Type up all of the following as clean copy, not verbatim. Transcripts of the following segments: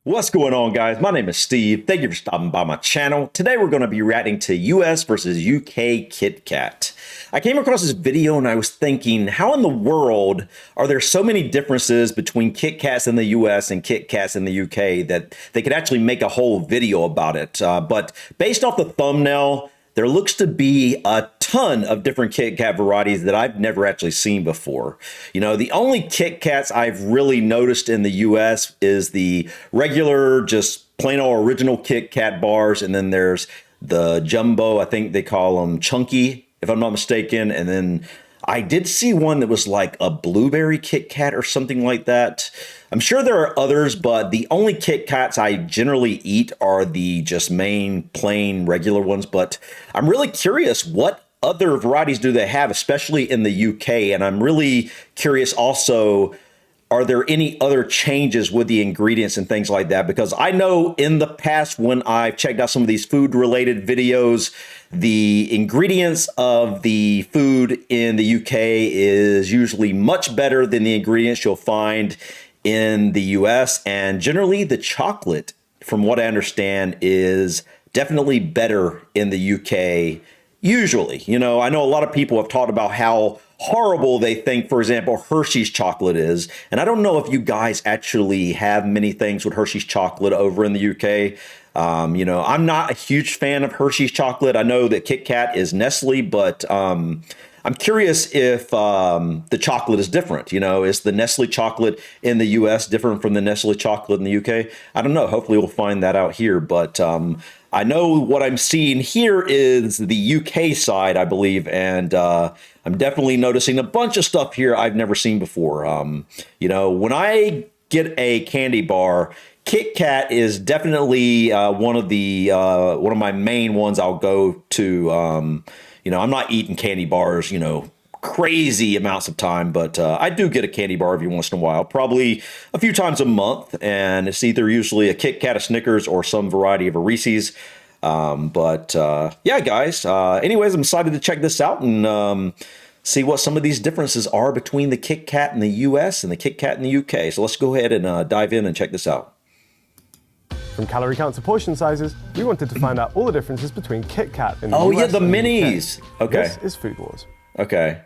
What's going on, guys? My name is Steve. Thank you for stopping by my channel. Today we're going to be reacting to US versus UK Kit Kat. I came across this video and I was thinking, how in the world are there so many differences between Kit Kats in the US and Kit Kats in the UK that they could actually make a whole video about it? But based off the thumbnail, there looks to be a ton of different Kit Kat varieties that I've never actually seen before. You know, the only Kit Kats I've really noticed in the US is the regular, just plain old original Kit Kat bars. And then there's the jumbo, I think they call them chunky, if I'm not mistaken. And then I did see one that was like a blueberry Kit Kat or something like that. I'm sure there are others, but the only Kit Kats I generally eat are the just main, plain, regular ones. But I'm really curious, what other varieties do they have, especially in the UK? And I'm really curious also, are there any other changes with the ingredients and things like that? Because I know in the past when I've checked out some of these food related videos, the ingredients of the food in the UK is usually much better than the ingredients you'll find in the US. And generally the chocolate, from what I understand, is definitely better in the UK. Usually, you know, I know a lot of people have talked about how horrible they think, for example, Hershey's chocolate is. And I don't know if you guys actually have many things with Hershey's chocolate over in the UK. You know, I'm not a huge fan of Hershey's chocolate. I know that Kit Kat is Nestle, but I'm curious if the chocolate is different. You know, is the Nestle chocolate in the US different from the Nestle chocolate in the UK? I don't know. Hopefully we'll find that out here. But I know what I'm seeing here is the UK side, I believe. And I'm definitely noticing a bunch of stuff here I've never seen before. You know, when I get a candy bar, Kit Kat is definitely one of my main ones I'll go to. You know, I'm not eating candy bars, you know, crazy amounts of time, but I do get a candy bar every once in a while, probably a few times a month, and it's either usually a Kit Kat, a Snickers, or some variety of a Reese's. Yeah, guys, anyways, I'm excited to check this out and see what some of these differences are between the Kit Kat in the US and the Kit Kat in the UK. So let's go ahead and dive in and check this out. From calorie count to portion sizes, we wanted to find out all the differences between Kit Kat in the US yeah, the and minis. UK. Okay. This is Food Wars. Okay.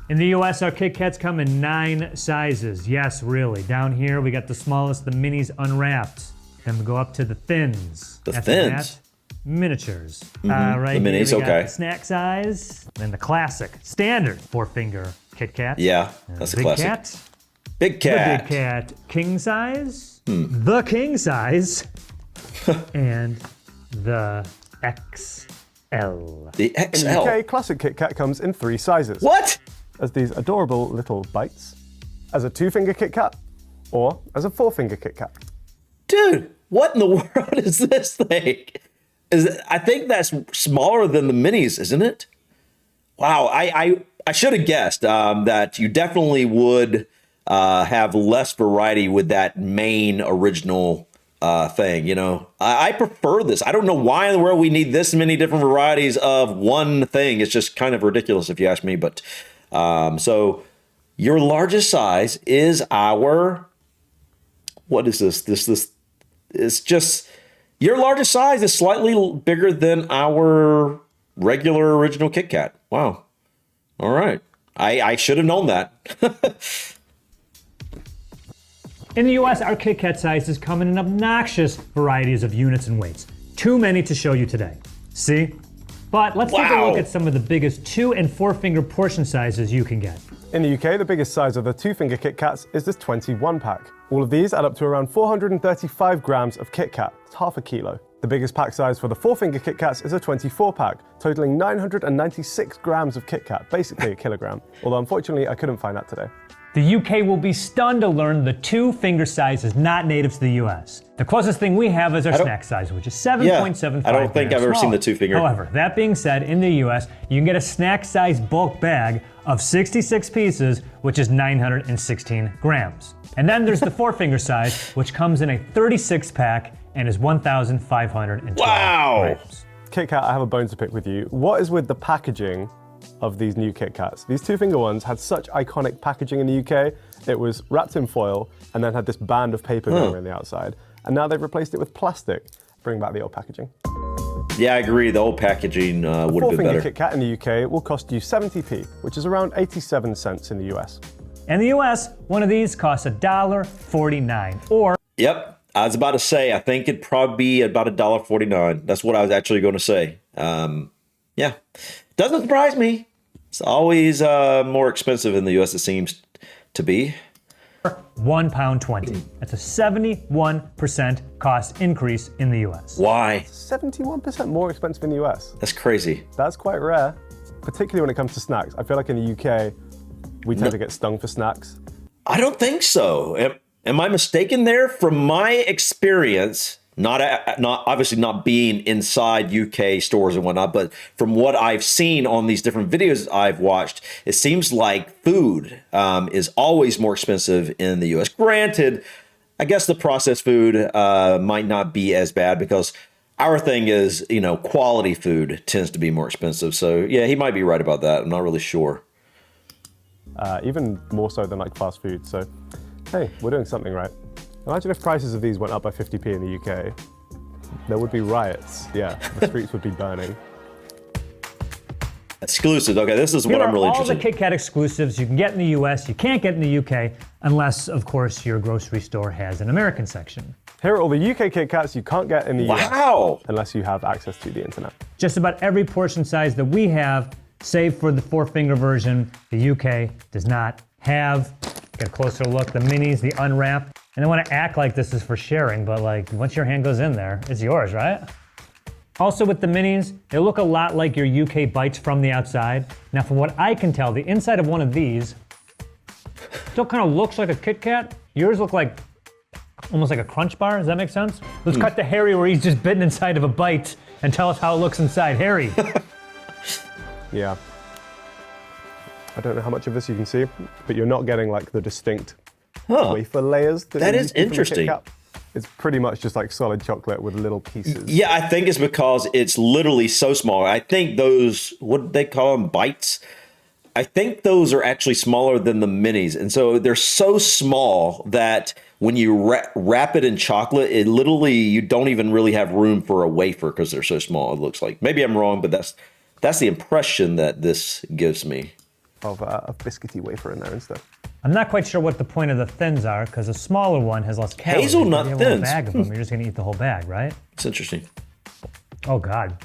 In the US, our Kit Kats come in 9 sizes. Yes, really. Down here, we got the smallest, the minis unwrapped. Then we go up to the thins. The After thins? that, miniatures. The Right minis, here we got okay. the snack size. Then the classic, standard 4-finger Kit Kat. Yeah, that's a Big classic. Cat. Big Cat. The Big Cat king size. The king size. And the XL. The In the XL. UK, classic Kit Kat comes in 3 sizes. What? As these adorable little bites, as a 2-finger Kit Kat, or as a 4-finger Kit Kat. Dude, what in the world is this thing? I think that's smaller than the minis, isn't it? Wow, I should have guessed that you definitely would have less variety with that main original thing. You know, I prefer this. I don't know why in the world we need this many different varieties of one thing. It's just kind of ridiculous if you ask me. But so your largest size is our, what is this? This is just, your largest size is slightly bigger than our regular original Kit Kat. Wow. All right. I should have known that. In the US, our Kit Kat sizes come in an obnoxious varieties of units and weights. Too many to show you today. See? But let's take a Wow. look at some of the biggest 2- and 4-finger portion sizes you can get. In the UK, the biggest size of the 2-finger Kit Kats is this 21-pack. All of these add up to around 435 grams of Kit Kat. It's half a kilo. The biggest pack size for the 4-finger Kit Kats is a 24-pack, totaling 996 grams of Kit Kat, basically a kilogram. Although unfortunately, I couldn't find that today. The UK will be stunned to learn the 2-finger size is not native to the US. The closest thing we have is our snack size, which is 7.75 I don't think I've ever seen the 2-finger. However, that being said, in the US, you can get a snack size bulk bag of 66 pieces, which is 916 grams. And then there's the 4-finger size, which comes in a 36-pack and is 1,512 Wow. grams. Kit Kat, I have a bone to pick with you. What is with the packaging of these new Kit Kats. These two-finger ones had such iconic packaging in the UK. It was wrapped in foil and then had this band of paper going around the outside. And now they've replaced it with plastic. Bring back the old packaging. Yeah, I agree. The old packaging would have been Four-finger better. Kit Kat in the UK will cost you 70p, which is around 87 cents in the US. In the US, one of these costs $1.49, or Yep. I was about to say, I think it'd probably be about $1.49. That's what I was actually going to say. Yeah. Doesn't surprise me. It's always more expensive in the US, it seems to be. £1.20. That's a 71% cost increase in the US. Why? 71% more expensive in the US. That's crazy. That's quite rare, particularly when it comes to snacks. I feel like in the UK, we tend to get stung for snacks. I don't think so. Am I mistaken there? From my experience, not obviously not being inside UK stores and whatnot, but from what I've seen on these different videos I've watched, it seems like food is always more expensive in the US. Granted, I guess the processed food might not be as bad because our thing is, quality food tends to be more expensive. So yeah, he might be right about that. I'm not really sure. Even more so than like fast food. So, hey, we're doing something right. Imagine if prices of these went up by 50p in the UK. There would be riots. Yeah, the streets would be burning. Exclusive. Okay, this is what I'm really interested in. All the Kit Kat exclusives you can get in the US, you can't get in the UK, unless, of course, your grocery store has an American section. Here are all the UK Kit Kats you can't get in the US. Wow. Unless you have access to the internet. Just about every portion size that we have, save for the four-finger version, the UK does not have. Get a closer look, the minis, the unwrapped. And I want to act like this is for sharing, but like once your hand goes in there, it's yours, right? Also with the minis, they look a lot like your UK bites from the outside. Now from what I can tell, the inside of one of these still kind of looks like a Kit Kat. Yours look like almost like a Crunch Bar, does that make sense? Let's cut to Harry where he's just bitten inside of a bite and tell us how it looks inside. Harry. Yeah. I don't know how much of this you can see, but you're not getting like the distinct wafer layers. That is interesting. It's pretty much just like solid chocolate with little pieces. Yeah, I think it's because it's literally so small. I think those, what do they call them, bites? I think those are actually smaller than the minis. And so they're so small that when you wrap it in chocolate, it literally, you don't even really have room for a wafer because they're so small, it looks like. Maybe I'm wrong, but that's the impression that this gives me. Of a biscuity wafer in there instead. I'm not quite sure what the point of the thins are, because a smaller one has less calories. Hazelnut If you have a little thins. bag of them, you're just going to eat the whole bag, right? It's interesting. Oh, God.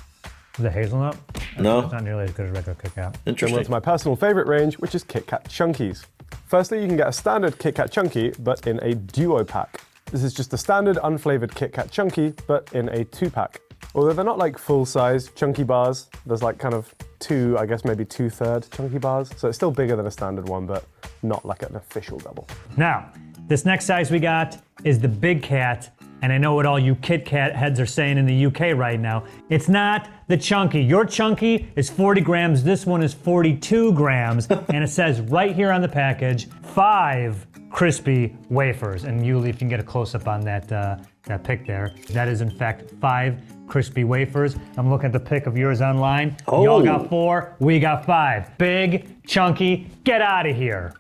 Is it hazelnut? No. It's not nearly as good as regular Kit Kat. Similar Interesting. to my personal favorite range, which is Kit Kat Chunkies. Firstly, you can get a standard Kit Kat Chunky, but in a duo pack. This is just a standard unflavored Kit Kat Chunky, but in a 2-pack. Although they're not like full-size chunky bars, there's like kind of two, I guess maybe 2/3 chunky bars. So it's still bigger than a standard one, but not like an official double. Now, this next size we got is the Big Cat, and I know what all you Kit Kat heads are saying in the UK right now. It's not the Chunky. Your Chunky is 40 grams, this one is 42 grams, and it says right here on the package, 5 crispy wafers. And Yuli, if you can get a close-up on that pic there, that is in fact 5 crispy wafers. I'm looking at the pic of yours online. Oh. Y'all got 4, we got 5. Big, chunky, get out of here.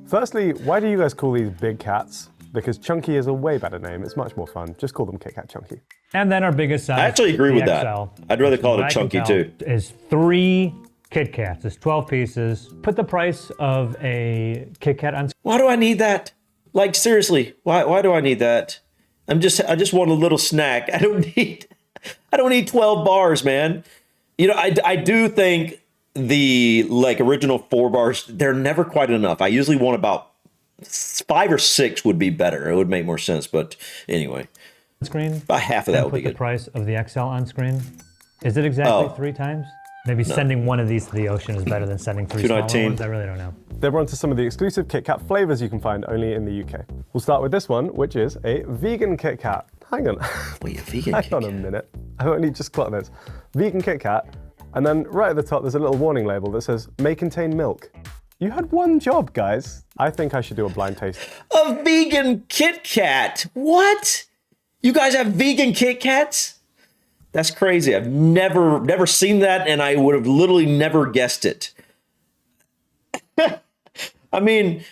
Firstly, why do you guys call these Big Cats? Because Chunky is a way better name. It's much more fun. Just call them Kit Kat Chunky. And then our biggest size. I actually agree the with that. XL, I'd rather call it a what I can chunky tell too. Is 3 Kit Kats. It's 12 pieces. Put the price of a Kit Kat on. Why do I need that? Like seriously, why do I need that? I just want a little snack. I don't need 12 bars, man. I do think the like original 4 bars, they're never quite enough. I usually want about 5 or 6 would be better. It would make more sense. But anyway, Screen. about half of that would be Put the good. price of the XL on screen. Is it exactly 3 times? Maybe sending one of these to the ocean is better than sending 3 smaller 219. ones. I really don't know. Then we're on to some of the exclusive Kit Kat flavors you can find only in the UK. We'll start with this one, which is a vegan Kit Kat. Hang on. Wait, a vegan Hang Kit on a Kat? minute. I've only just clocked this. Vegan Kit Kat, and then right at the top there's a little warning label that says, may contain milk. You had one job, guys. I think I should do a blind taste. A vegan Kit Kat? What? You guys have vegan Kit Kats? That's crazy. I've never seen that, and I would have literally never guessed it. I mean,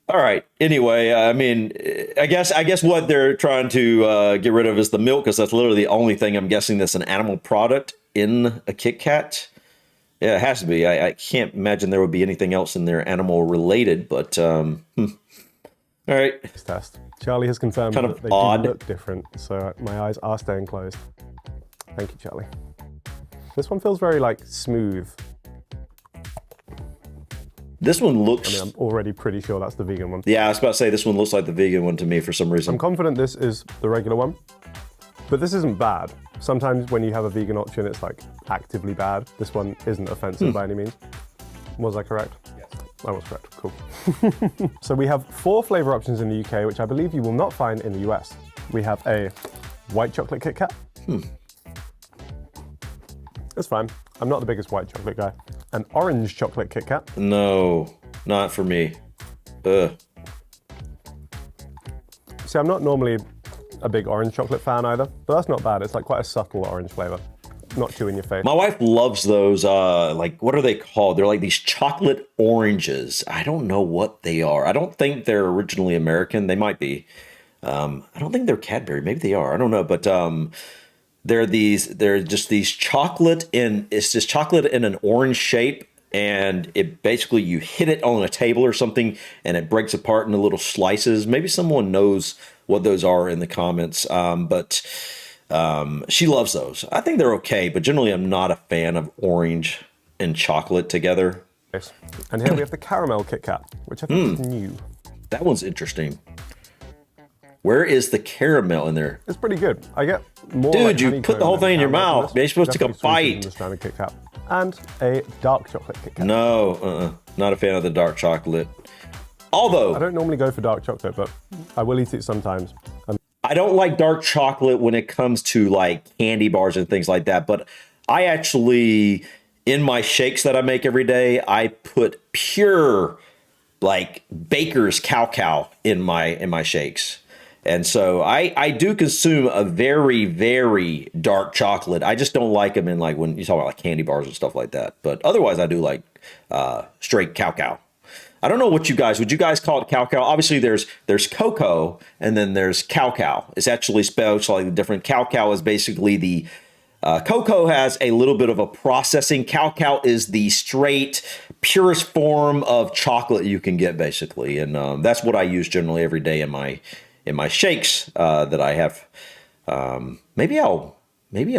all right. Anyway, I mean, I guess what they're trying to get rid of is the milk, because that's literally the only thing I'm guessing that's an animal product in a Kit Kat. Yeah, it has to be. I can't imagine there would be anything else in there animal related, but all right. Test. Charlie has confirmed Kind that of they odd. do look different, so my eyes are staying closed. Thank you, Charlie. This one feels very like smooth. This one looks. I mean, I'm already pretty sure that's the vegan one. Yeah, I was about to say this one looks like the vegan one to me for some reason. I'm confident this is the regular one, but this isn't bad. Sometimes when you have a vegan option, it's like actively bad. This one isn't offensive by any means. Was I correct? Yes. I was correct. Cool. So we have 4 flavor options in the UK, which I believe you will not find in the US. We have a white chocolate Kit Kat. That's fine. I'm not the biggest white chocolate guy. An orange chocolate Kit Kat. No, not for me. Ugh. See, I'm not normally a big orange chocolate fan either, but that's not bad. It's like quite a subtle orange flavor. Not too in your face. My wife loves those, like, what are they called? They're like these chocolate oranges. I don't know what they are. I don't think they're originally American. They might be. I don't think they're Cadbury. Maybe they are. I don't know. But they're just these chocolate it's just chocolate in an orange shape. And it basically, you hit it on a table or something and it breaks apart into little slices. Maybe someone knows what those are in the comments. But she loves those. I think they're okay, but generally I'm not a fan of orange and chocolate together. Yes. And here we have the caramel Kit Kat, which I think is new. That one's interesting. Where is the caramel in there? It's pretty good. I get more. Dude, like you honeycomb put the whole than thing in your caramel mouth. from this. You're supposed to take a Definitely sweeter than bite. the standard Kit Kat. And a dark chocolate Kit Kat. No, not a fan of the dark chocolate. Although I don't normally go for dark chocolate, but I will eat it sometimes. And I don't like dark chocolate when it comes to like candy bars and things like that. But I actually, in my shakes that I make every day, I put pure like baker's cacao in my shakes. And so I do consume a very, very dark chocolate. I just don't like them in like when you talk about like candy bars and stuff like that. But otherwise I do like straight cacao. I don't know what would you guys call it cacao? Obviously there's cocoa and then there's cacao. It's actually spelled slightly different. Cacao is basically the cocoa has a little bit of a processing. Cacao is the straight, purest form of chocolate you can get basically. And that's what I use generally every day in my shakes that I have. Maybe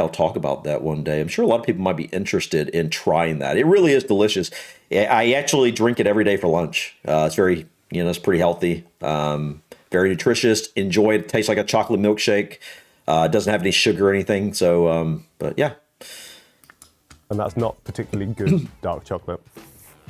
I'll talk about that one day. I'm sure a lot of people might be interested in trying that. It really is delicious. I actually drink it every day for lunch. It's very, it's pretty healthy, very nutritious. Enjoy it. Tastes like a chocolate milkshake. It doesn't have any sugar or anything. So, but yeah. and that's not particularly good dark chocolate.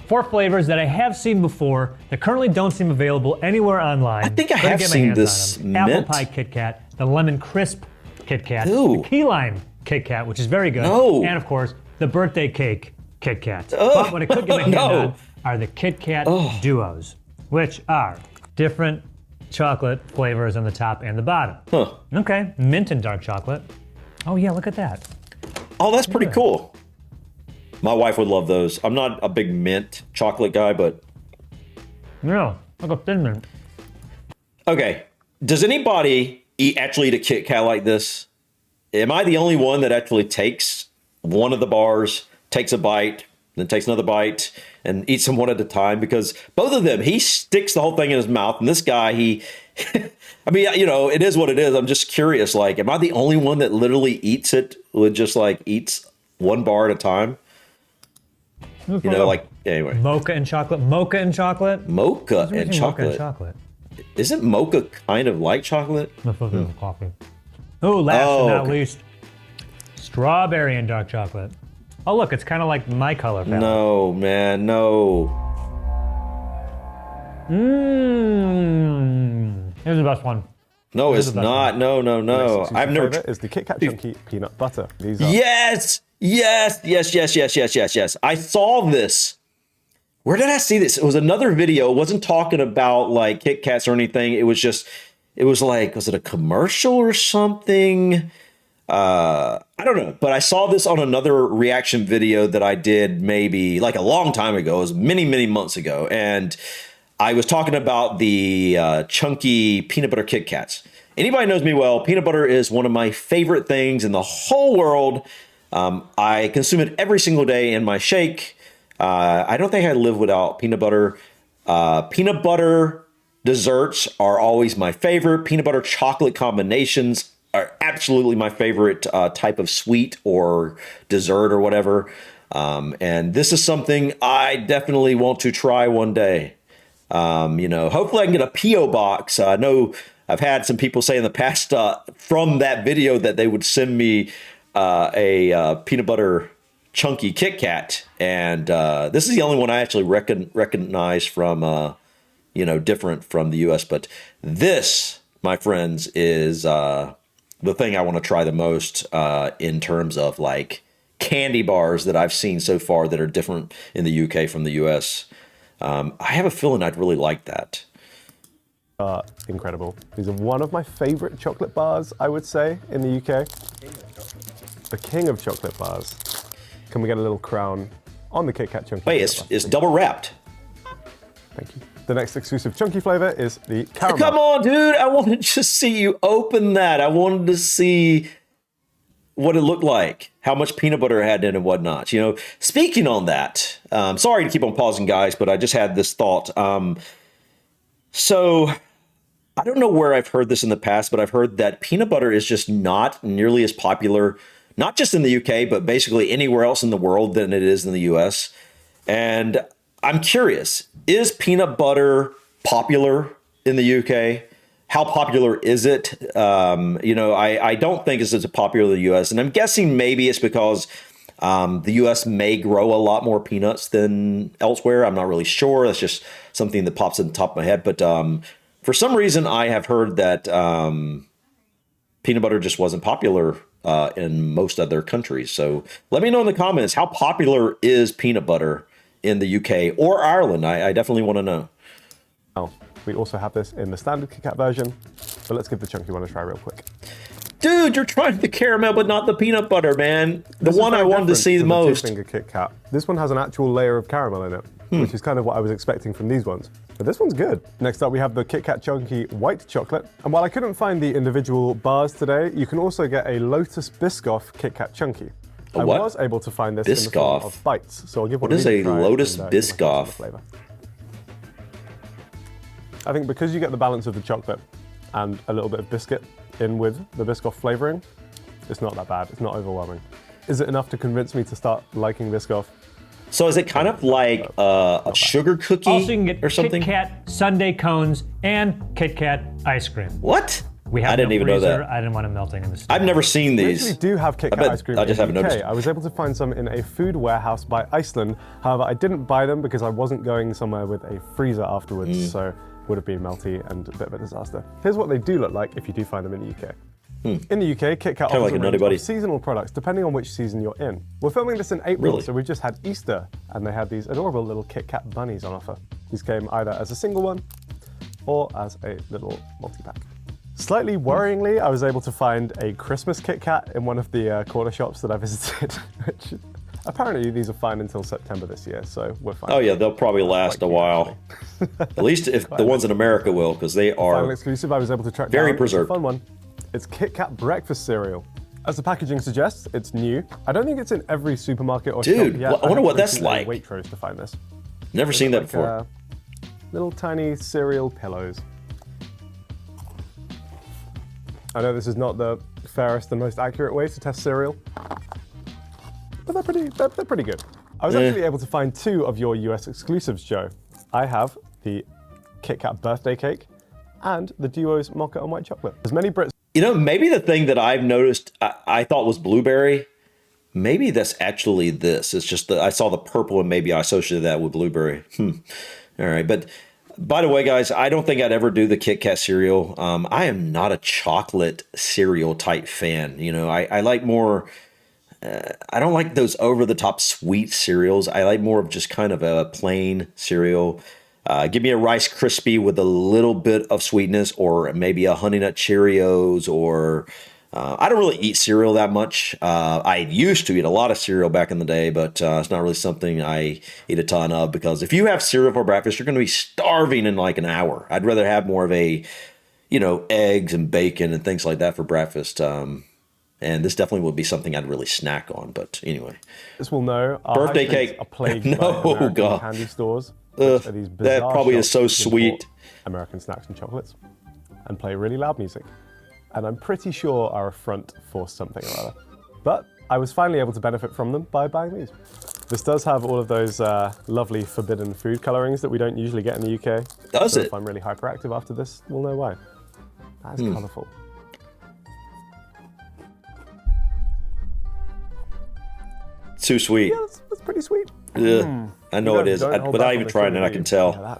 4 flavors that I have seen before that currently don't seem available anywhere online. I think I Gonna have get my seen hands this on 'em. Apple mint. pie Kit Kat, the lemon crisp Kit Kat, Ooh. the key lime Kit Kat, which is very good, No. and of course the birthday cake Kit Kat. But what I could get my hand no. on are the Kit Kat duos, which are different chocolate flavors on the top and the bottom. Huh. Okay, mint and dark chocolate. Oh yeah, look at that. Oh, that's pretty cool. My wife would love those. I'm not a big mint chocolate guy, but Yeah, like a thin mint. okay. Does anybody actually eat a Kit Kat like this? Am I the only one that actually takes one of the bars, takes a bite, then takes another bite, and eats them one at a time? Because both of them, he sticks the whole thing in his mouth, and this guy, I mean, it is what it is. I'm just curious, like, am I the only one that literally eats it with just like eats one bar at a time? Like, anyway. Mocha and chocolate. Mocha and Mocha and chocolate. chocolate. Isn't mocha kind of like chocolate? Coffee. Oh, last but not least, strawberry and dark chocolate. Oh, look, it's kind of like my color palette. No, man, no. Here's the best one. No, it's not. No. I've never. Favorite is the Kit Kat Chunky Peanut Butter. These are Yes. I saw this. Where did I see this? It was another video. It wasn't talking about like Kit Kats or anything. It was like, was it a commercial or something? I don't know, but I saw this on another reaction video that I did maybe like a long time ago. It was many, many months ago. And I was talking about the chunky peanut butter Kit Kats. Anybody knows me well, peanut butter is one of my favorite things in the whole world. I consume it every single day in my shake. I don't think I live without peanut butter. Peanut butter desserts are always my favorite. Peanut butter chocolate combinations are absolutely my favorite type of sweet or dessert or whatever. And this is something I definitely want to try one day. Hopefully I can get a P.O. box. I know I've had some people say in the past from that video that they would send me a peanut butter chunky Kit Kat. And this is the only one I actually recognize from, different from the U.S. But this, my friends, is the thing I want to try the most in terms of like candy bars that I've seen so far that are different in the UK from the US. I have a feeling I'd really like that. Incredible. These are one of my favorite chocolate bars, I would say, in the UK. The king of chocolate bars. Can we get a little crown on the Kit Kat chunky? Wait, it's double wrapped. Thank you. The next exclusive chunky flavor is the caramel. Come on, dude. I wanted to see you open that. I wanted to see what it looked like, how much peanut butter it had in it and whatnot. Speaking on that, sorry to keep on pausing, guys, but I just had this thought. So I don't know where I've heard this in the past, but I've heard that peanut butter is just not nearly as popular, not just in the UK, but basically anywhere else in the world than it is in the US. And I'm curious, is peanut butter popular in the UK? How popular is it? I don't think it's as popular in the US. And I'm guessing maybe it's because the US may grow a lot more peanuts than elsewhere. I'm not really sure. That's just something that pops in the top of my head. But for some reason, I have heard that peanut butter just wasn't popular in most other countries. So let me know in the comments, how popular is peanut butter in the UK or Ireland? I definitely want to know. Oh, we also have this in the standard Kit Kat version, but let's give the chunky one a try real quick. Dude, you're trying the caramel, but not the peanut butter, man. The one I wanted to see the most. Two-finger Kit Kat. This one has an actual layer of caramel in it, which is kind of what I was expecting from these ones. But this one's good. Next up, we have the Kit Kat Chunky White Chocolate. And while I couldn't find the individual bars today, you can also get a Lotus Biscoff Kit Kat Chunky. I was able to find this in the form of bites, so I'll give one. What is a Lotus Biscoff? I think because you get the balance of the chocolate and a little bit of biscuit in with the Biscoff flavoring, it's not that bad. It's not overwhelming. Is it enough to convince me to start liking Biscoff? So is it kind of like a sugar cookie also, you can get or something? Kit Kat sundae cones and Kit Kat ice cream. What? I didn't even know that. I didn't want them melting in the stove. I've never seen these. We actually do have Kit Kat ice cream I just haven't in the UK. noticed. I was able to find some in a food warehouse by Iceland. However, I didn't buy them because I wasn't going somewhere with a freezer afterwards, so it would have been melty and a bit of a disaster. Here's what they do look like if you do find them in the UK. In the UK, Kit Kat offers a range of seasonal products depending on which season you're in. We're filming this in April, so we've just had Easter, and they had these adorable little Kit Kat bunnies on offer. These came either as a single one or as a little multi-pack. Slightly worryingly, I was able to find a Christmas Kit Kat in one of the corner shops that I visited, which apparently these are fine until September this year, so we're fine. Oh yeah, they'll probably last a while. At least if the ones in America will, because they are final exclusive I was able to track very down. preserved. It's a fun one. It's Kit Kat breakfast cereal. As the packaging suggests, it's new. I don't think it's in every supermarket or shop yet. I wonder what that's like. Waitrose to find this. Never seen that before. Little tiny cereal pillows. I know this is not the fairest and most accurate way to test cereal, but they're pretty good. I was actually able to find two of your US exclusives, Joe. I have the Kit Kat birthday cake and the Duo's mocha and white chocolate. As many Brits. Maybe the thing that I've noticed I thought was blueberry. Maybe that's actually this. It's just that I saw the purple and maybe I associated that with blueberry. All right, but by the way, guys, I don't think I'd ever do the Kit Kat cereal. I am not a chocolate cereal type fan. I like more. I don't like those over-the-top sweet cereals. I like more of just kind of a plain cereal. Give me a Rice Krispie with a little bit of sweetness, or maybe a Honey Nut Cheerios, or I don't really eat cereal that much. I used to eat a lot of cereal back in the day, but it's not really something I eat a ton of, because if you have cereal for breakfast, you're going to be starving in like an hour. I'd rather have more of a, eggs and bacon and things like that for breakfast. And this definitely would be something I'd really snack on. But anyway, This will know. Our birthday high streets cake. are plagued No, by American God. candy stores. Which are these that bizarre probably is shops so that import sweet. American snacks and chocolates, and play really loud music. And I'm pretty sure are a front for something or other. But I was finally able to benefit from them by buying these. This does have all of those lovely forbidden food colorings that we don't usually get in the UK. Does So it? if I'm really hyperactive after this, we'll know why. That is colourful. Too sweet. Yeah, that's pretty sweet. Ugh. I know it is. Don't hold Without back even on the trying it, sugar, I do can you? tell. Yeah,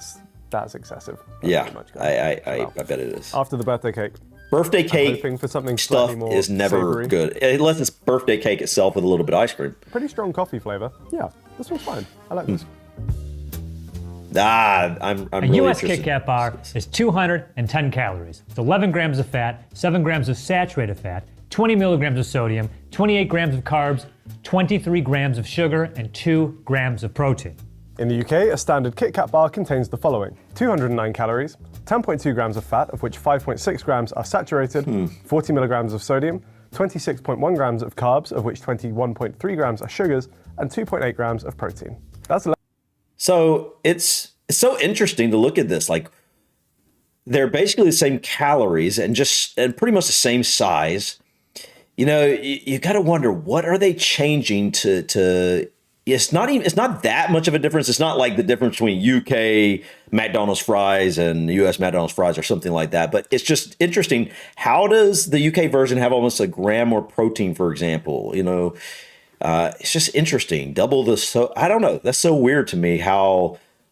that's excessive. That's Yeah, too much, guys. I bet it is. After the birthday cake, Birthday cake hoping for something stuff slightly more is never savoury. good, unless it's birthday cake itself with a little bit of ice cream. Pretty strong coffee flavour. Yeah, this one's fine. I like this. I'm A really US interested. Kit Kat bar is 210 calories. It's 11 grams of fat, 7 grams of saturated fat, 20 milligrams of sodium, 28 grams of carbs, 23 grams of sugar, and 2 grams of protein. In the UK, a standard Kit Kat bar contains the following: 209 calories, 10.2 grams of fat, of which 5.6 grams are saturated, 40 milligrams of sodium, 26.1 grams of carbs, of which 21.3 grams are sugars, and 2.8 grams of protein. That's So it's so interesting to look at this. Like, they're basically the same calories and pretty much the same size. You got to wonder, what are they changing to it's not that much of a difference. It's not like the difference between UK McDonald's fries and US McDonald's fries or something like that. But it's just interesting. How does the UK version have almost a gram more protein, for example? It's just interesting. I don't know. That's so weird to me.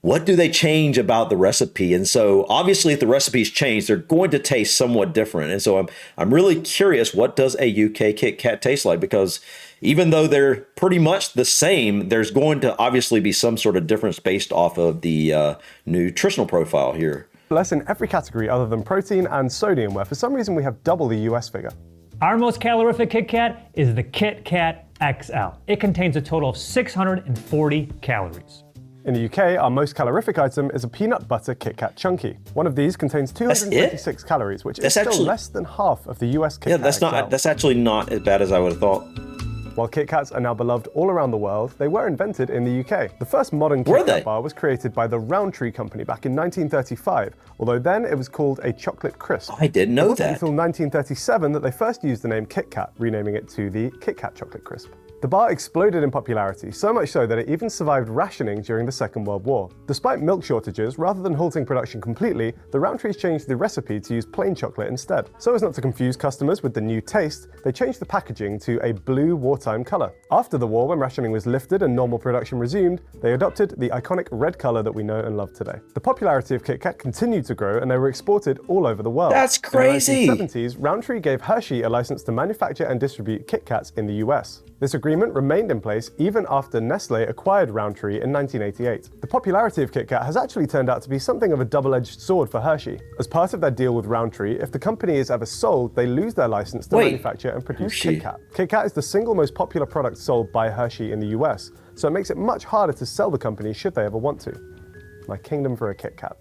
What do they change about the recipe? And so obviously if the recipes change, they're going to taste somewhat different. And so I'm really curious, what does a UK Kit Kat taste like? Because even though they're pretty much the same, there's going to obviously be some sort of difference based off of the nutritional profile here. less in every category other than protein and sodium, where for some reason we have double the US figure. Our most calorific Kit Kat is the Kit Kat XL. It contains a total of 640 calories. In the UK, our most calorific item is a peanut butter Kit Kat Chunky. One of these contains 226 calories, which is still less than half of the US Kit Kat XL. That's actually not as bad as I would have thought. While Kit Kats are now beloved all around the world, they were invented in the UK. The first modern Kit Kat bar was created by the Roundtree Company back in 1935, although then it was called a chocolate crisp. I didn't know It wasn't that. until 1937 that they first used the name Kit Kat, renaming it to the Kit Kat Chocolate Crisp. The bar exploded in popularity, so much so that it even survived rationing during the Second World War. Despite milk shortages, rather than halting production completely, the Roundtrees changed the recipe to use plain chocolate instead. So as not to confuse customers with the new taste, they changed the packaging to a blue wartime colour. After the war, when rationing was lifted and normal production resumed, they adopted the iconic red colour that we know and love today. The popularity of Kit Kat continued to grow, and they were exported all over the world. That's crazy! In the 1970s, Roundtree gave Hershey a license to manufacture and distribute Kit Kats in the US. This agreement remained in place even after Nestle acquired Roundtree in 1988. The popularity of Kit Kat has actually turned out to be something of a double-edged sword for Hershey. As part of their deal with Roundtree, if the company is ever sold, they lose their license to manufacture and produce Hershey. Kit Kat. Kit Kat is the single most popular product sold by Hershey in the US, so it makes it much harder to sell the company should they ever want to. My kingdom for a Kit Kat.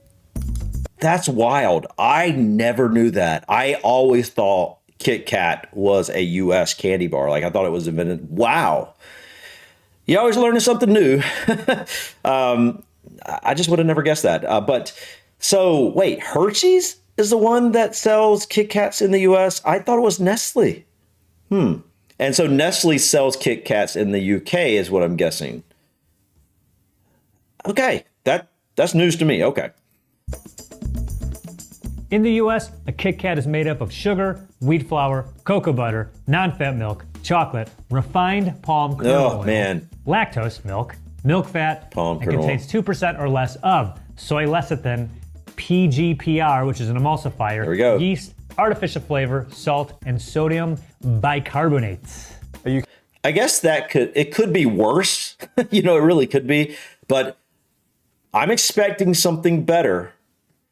That's wild. I never knew that. I always thought Kit Kat was a U.S. candy bar. Like, I thought it was invented. Wow. You're always learning something new. I just would have never guessed that. But so wait, Hershey's is the one that sells Kit Kats in the U.S.? I thought it was Nestle. And so Nestle sells Kit Kats in the U.K. is what I'm guessing. Okay. That's news to me. Okay. In the US, a Kit Kat is made up of sugar, wheat flour, cocoa butter, non-fat milk, chocolate, refined palm kernel oil, lactose milk, milk fat, and contains 2% or less of soy lecithin, PGPR, which is an emulsifier, yeast, artificial flavor, salt, and sodium bicarbonate. I guess it could be worse. It really could be. But I'm expecting something better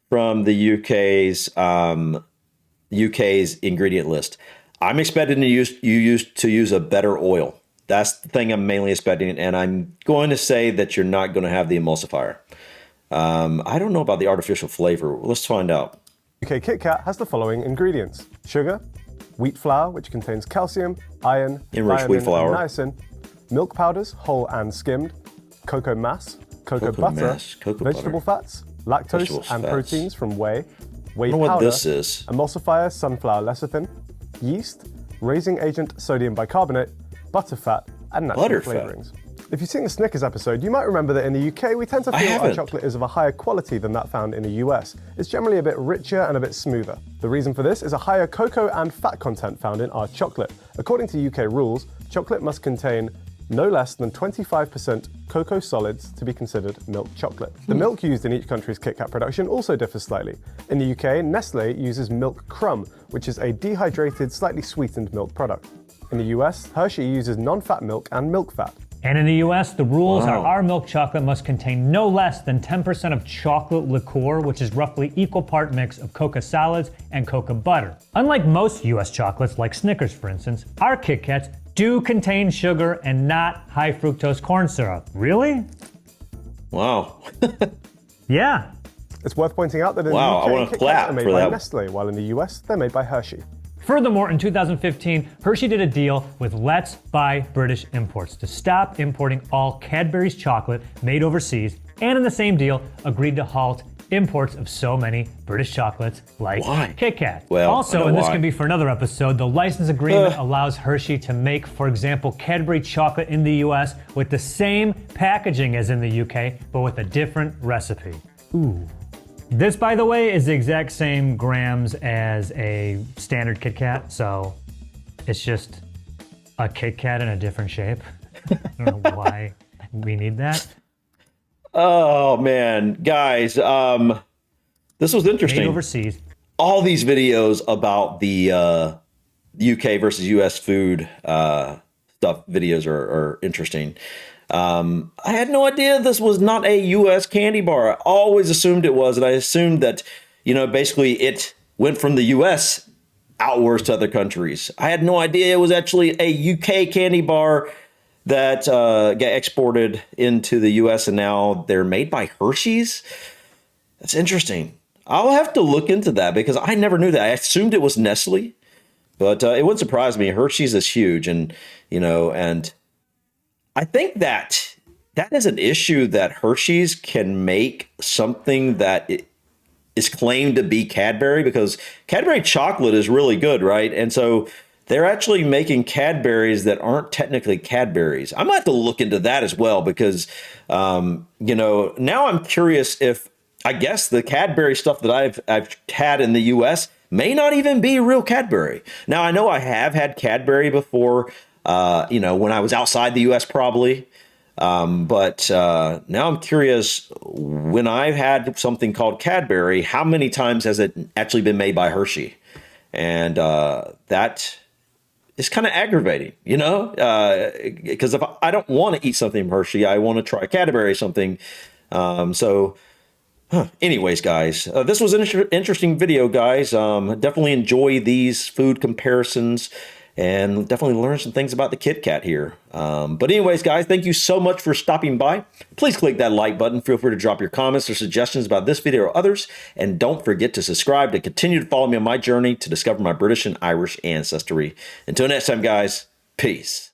from the UK's ingredient list. I'm expecting to use a better oil. That's the thing I'm mainly expecting, and I'm going to say that you're not going to have the emulsifier. I don't know about the artificial flavor. Let's find out. UK Kit Kat has the following ingredients: sugar, wheat flour, which contains calcium, iron, Enriched wheat thiamine, flour. and niacin, milk powders, whole and skimmed, cocoa mass, cocoa butter, vegetable fats, lactose Vegetables, and fats. proteins from whey I don't know what powder, this is. emulsifier sunflower lecithin, yeast, raising agent sodium bicarbonate, butterfat, and natural Butterfat. flavorings. If you've seen the Snickers episode, you might remember that in the UK we tend to feel our haven't. chocolate is of a higher quality than that found in the US. It's generally a bit richer and a bit smoother. The reason for this is a higher cocoa and fat content found in our chocolate. According to UK rules, chocolate must contain no less than 25% cocoa solids to be considered milk chocolate. The milk used in each country's Kit Kat production also differs slightly. In the UK, Nestle uses milk crumb, which is a dehydrated, slightly sweetened milk product. In the US, Hershey uses non-fat milk and milk fat. And in the US, the rules are Wow. our milk chocolate must contain no less than 10% of chocolate liqueur, which is roughly equal part mix of cocoa solids and cocoa butter. Unlike most US chocolates, like Snickers for instance, our Kit Kats do contain sugar and not high fructose corn syrup. Really? Wow. Yeah. It's worth pointing out that in Wow, I the wanna UK, Kit clap Kats are made for by that. Nestle, while in the US, they're made by Hershey. Furthermore, in 2015, Hershey did a deal with Let's Buy British Imports to stop importing all Cadbury's chocolate made overseas, and in the same deal, agreed to halt imports of so many British chocolates like Why? Kit Kat. Well, I also, know and this why. can be for another episode, the license agreement allows Hershey to make, for example, Cadbury chocolate in the US with the same packaging as in the UK, but with a different recipe. Ooh. This, by the way, is the exact same grams as a standard Kit Kat, so it's just a Kit Kat in a different shape. I don't know why we need that. Oh man, guys, this was Made interesting. overseas. All these videos about the UK versus US food stuff videos are interesting. I had no idea this was not a US candy bar. I always assumed it was, and I assumed that, basically it went from the US outwards to other countries. I had no idea it was actually a UK candy bar that got exported into the US, and now they're made by Hershey's. That's interesting. I'll have to look into that because I never knew that. I assumed it was Nestle, but it wouldn't surprise me. Hershey's is huge, and and I think that is an issue that Hershey's can make something that is claimed to be Cadbury, because Cadbury chocolate is really good, right? And so they're actually making Cadburys that aren't technically Cadburys. I might have to look into that as well because, now I'm curious if, I guess the Cadbury stuff that I've had in the U.S. may not even be real Cadbury. Now, I know I have had Cadbury before, when I was outside the U.S. probably. But now I'm curious, when I've had something called Cadbury, how many times has it actually been made by Hershey? And that is kind of aggravating, because if I don't want to eat something from Hershey, I want to try Cadbury or something. Anyways, guys, this was an interesting video, guys. Definitely enjoy these food comparisons and definitely learn some things about the Kit Kat here. But anyways, guys, thank you so much for stopping by. Please click that like button. Feel free to drop your comments or suggestions about this video or others. And don't forget to subscribe to continue to follow me on my journey to discover my British and Irish ancestry. Until next time, guys, peace.